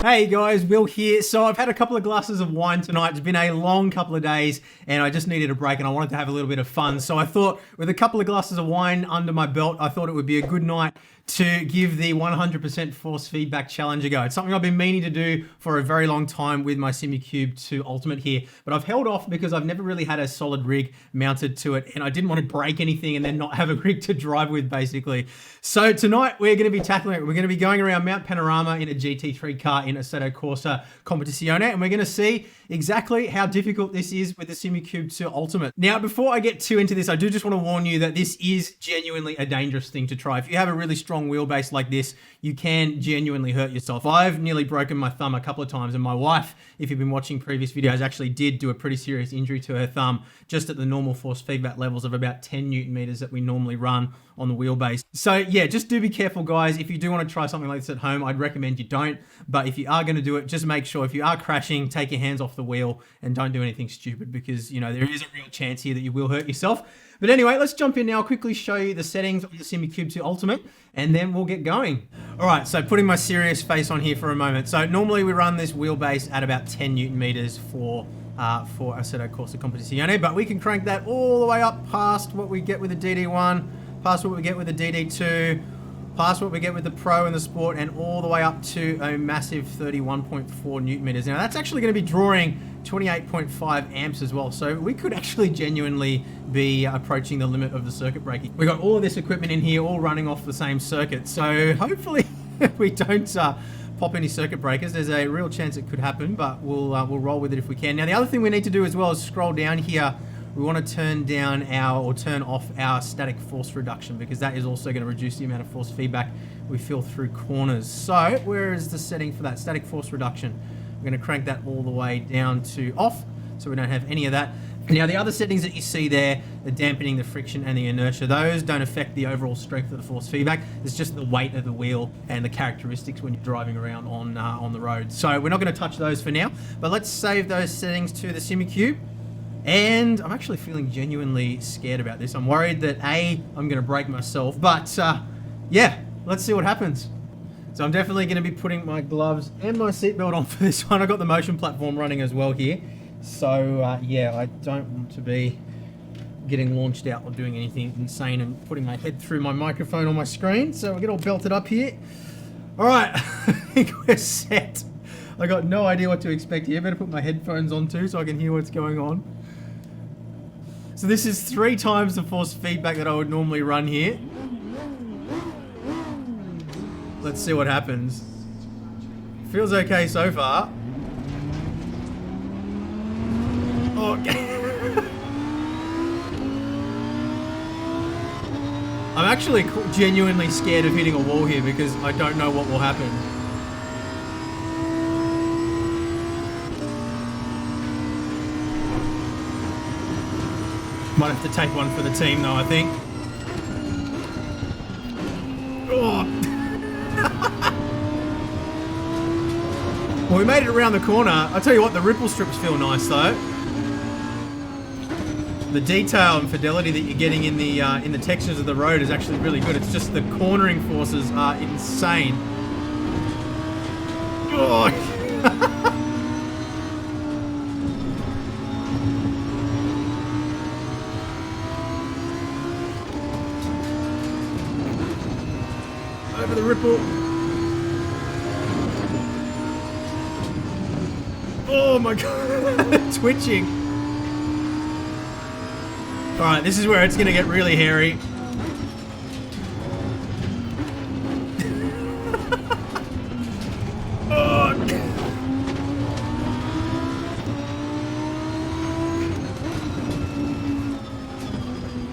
Hey guys, Will here. So I've had a couple of glasses of wine tonight. It's been a long couple of days and I just needed a break and I wanted to have a little bit of fun. So I thought with a couple of glasses of wine under my belt, I thought it would be a good night to give the 100% force feedback challenge a go. It's something I've been meaning to do for a very long time with my Simucube 2 Ultimate here, but I've held off because I've never really had a solid rig mounted to it and I didn't want to break anything and then not have a rig to drive with basically. So tonight we're going to be tackling it. We're going to be going around Mount Panorama in a GT3 car in Assetto Corsa Competizione and we're going to see exactly how difficult this is with the Simucube 2 Ultimate. Now, before I get too into this, I do just want to warn you that this is genuinely a dangerous thing to try. If you have a really strong wheelbase like this, you can genuinely hurt yourself. I've nearly broken my thumb a couple of times, and my wife, if you've been watching previous videos, actually did do a pretty serious injury to her thumb just at the normal force feedback levels of about 10 Newton meters that we normally run on the wheelbase. So yeah, just do be careful, guys. If you do want to try something like this at home, I'd recommend you don't. But if you are going to do it, just make sure if you are crashing, take your hands off the wheel and don't do anything stupid because, you know, there is a real chance here that you will hurt yourself. But anyway, let's jump in now. I'll quickly show you the settings of the Simucube 2 Ultimate and then we'll get going. All right, so putting my serious face on here for a moment. So normally we run this wheelbase at about 10 Newton meters for Assetto Corsa Competizione, but we can crank that all the way up past what we get with the DD1, past what we get with the DD2, past what we get with the Pro and the Sport, and all the way up to a massive 31.4 Newton meters. Now that's actually going to be drawing 28.5 amps as well, so we could actually genuinely be approaching the limit of the circuit breaking. We've got all of this equipment in here all running off the same circuit, so hopefully we don't pop any circuit breakers. There's a real chance it could happen, but we'll roll with it if we can. Now the other thing we need to do as well is scroll down here. We want to turn off our static force reduction because that is also going to reduce the amount of force feedback we feel through corners. So where is the setting for that? Static force reduction. We're going to crank that all the way down to off so we don't have any of that. Now the other settings that you see there, the dampening, the friction and the inertia, those don't affect the overall strength of the force feedback. It's just the weight of the wheel and the characteristics when you're driving around on the road. So we're not going to touch those for now, but let's save those settings to the Simucube. And I'm actually feeling genuinely scared about this. I'm worried that I'm going to break myself, but yeah, let's see what happens. So I'm definitely going to be putting my gloves and my seatbelt on for this one. I've got the motion platform running as well here. So yeah, I don't want to be getting launched out or doing anything insane and putting my head through my microphone on my screen. So we'll get all belted up here. All right, I think we're set. I got no idea what to expect here. Better put my headphones on too so I can hear what's going on. So this is 3 times the force feedback that I would normally run here. Let's see what happens. Feels okay so far. Okay. I'm actually genuinely scared of hitting a wall here because I don't know what will happen. Might have to take one for the team though, I think. Oh. Well, we made it around the corner. I'll tell you what, the ripple strips feel nice though. The detail and fidelity that you're getting in the textures of the road is actually really good. It's just the cornering forces are insane. Oh. Over the ripple. Oh my god, twitching. Alright, this is where it's going to get really hairy. Oh.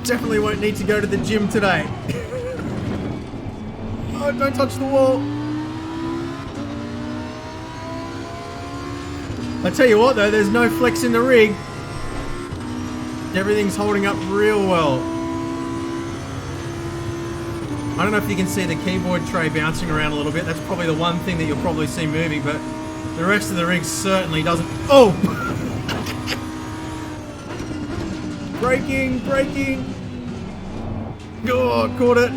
Definitely won't need to go to the gym today. Oh, don't touch the wall. I tell you what though, there's no flex in the rig. Everything's holding up real well. I don't know if you can see the keyboard tray bouncing around a little bit. That's probably the one thing that you'll probably see moving, but the rest of the rig certainly doesn't. Oh! Braking, braking. Oh, caught it.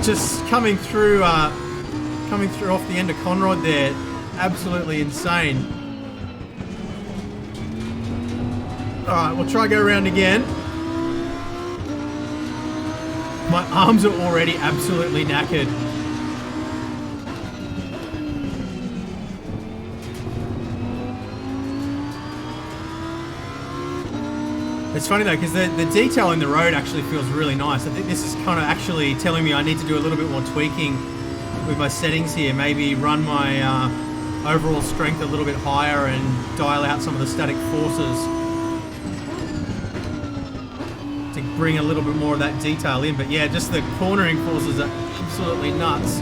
just coming through off the end of Conrod there. Absolutely insane. Alright, we'll try go around again. My arms are already absolutely knackered. It's funny though, because the detail in the road actually feels really nice. I think this is kind of actually telling me I need to do a little bit more tweaking with my settings here. Maybe run my overall strength a little bit higher and dial out some of the static forces to bring a little bit more of that detail in. But yeah, just the cornering forces are absolutely nuts.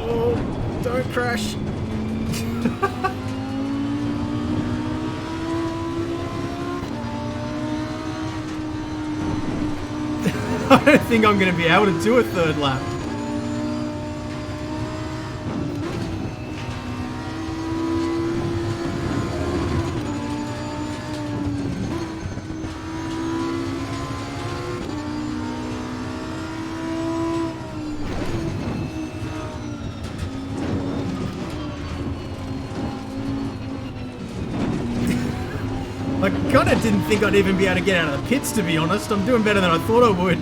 Oh, don't crash. I don't think I'm going to be able to do a third lap. I kind of didn't think I'd even be able to get out of the pits, to be honest. I'm doing better than I thought I would.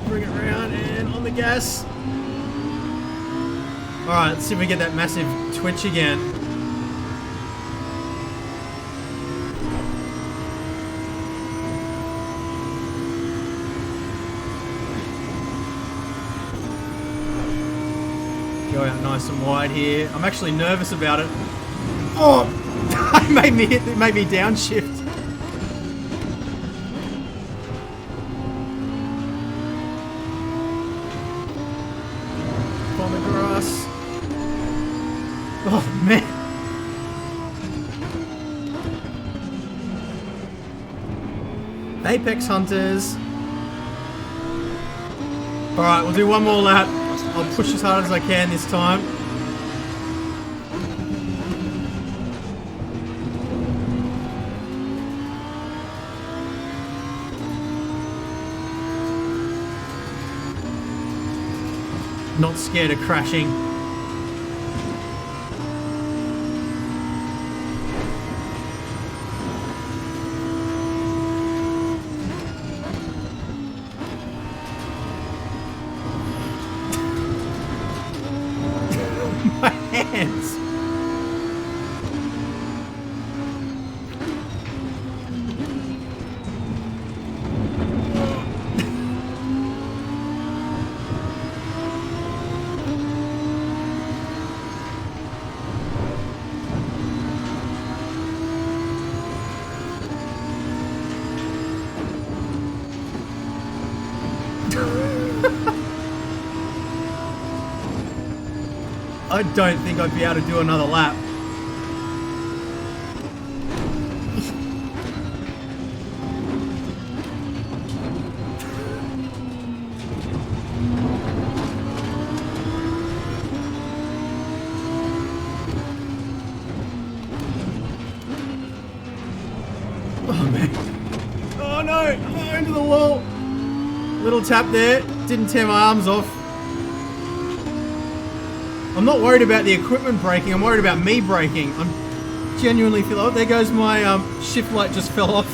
Bring it around and on the gas. Alright, let's see if we get that massive twitch again. Go out nice and wide here. I'm actually nervous about it. Oh! It made me downshift. On the grass. Oh man. Apex Hunters. Alright, we'll do one more lap. I'll push as hard as I can this time. Not scared of crashing. My hands. I don't think I'd be able to do another lap. Oh man. Oh no, I'm into the wall. Little tap there, didn't tear my arms off. I'm not worried about the equipment breaking, I'm worried about me breaking. I'm genuinely feel, oh, there goes my shift light just fell off.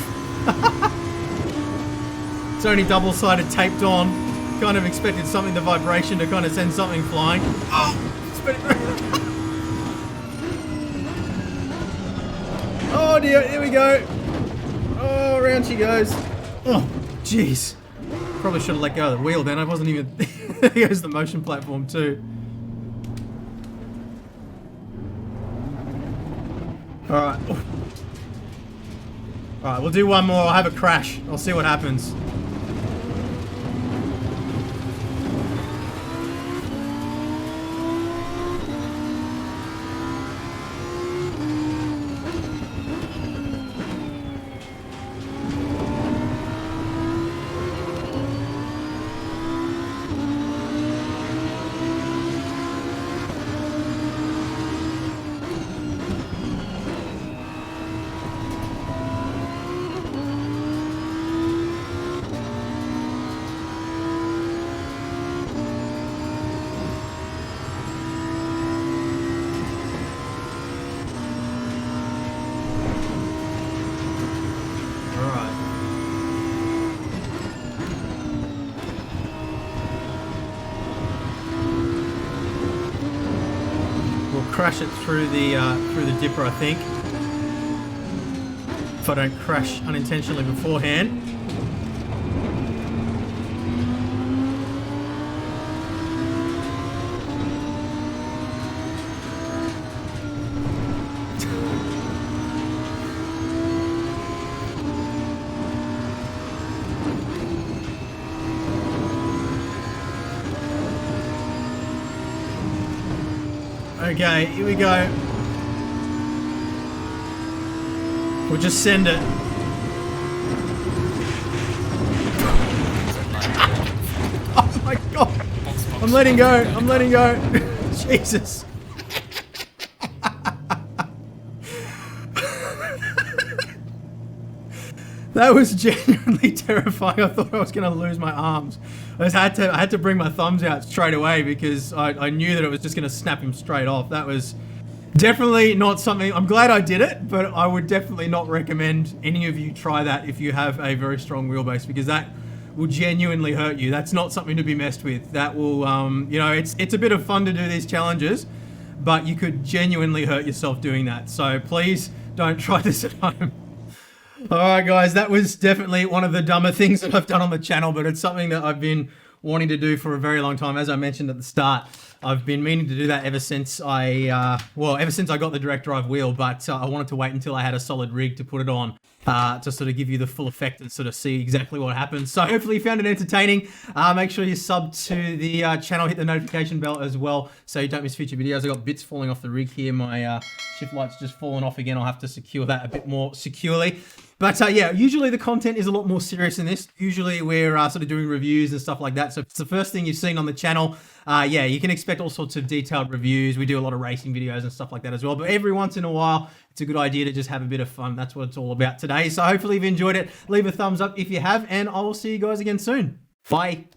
It's only double-sided taped on. Kind of expected something, the vibration to kind of send something flying. Oh, spin it around. Oh dear, here we go. Oh, around she goes. Oh, jeez. Probably should have let go of the wheel then, I wasn't even... There goes the motion platform too. Alright. Alright, we'll do one more. I'll have a crash. I'll see what happens. crash it through the dipper, I think. If I don't crash unintentionally beforehand. Okay, here we go. We'll just send it. Oh my god! I'm letting go. I'm letting go. Jesus. That was genuinely terrifying. I thought I was going to lose my arms. I had to bring my thumbs out straight away because I knew that it was just going to snap him straight off. That was definitely not something. I'm glad I did it, but I would definitely not recommend any of you try that if you have a very strong wheelbase, because that will genuinely hurt you. That's not something to be messed with. That will, you know, it's a bit of fun to do these challenges, but you could genuinely hurt yourself doing that. So please don't try this at home. Alright guys, that was definitely one of the dumber things that I've done on the channel, but it's something that I've been wanting to do for a very long time. As I mentioned at the start, I've been meaning to do that ever since ever since I got the direct drive wheel, but I wanted to wait until I had a solid rig to put it on to sort of give you the full effect and sort of see exactly what happens. So hopefully you found it entertaining. Make sure you sub to the channel, hit the notification bell as well so you don't miss future videos. I got bits falling off the rig here. My shift light's just fallen off again. I'll have to secure that a bit more securely. But yeah, usually the content is a lot more serious than this. Usually we're sort of doing reviews and stuff like that. So if it's the first thing you've seen on the channel, yeah, you can expect all sorts of detailed reviews. We do a lot of racing videos and stuff like that as well. But every once in a while, it's a good idea to just have a bit of fun. That's what it's all about today. So hopefully you've enjoyed it. Leave a thumbs up if you have, and I will see you guys again soon. Bye.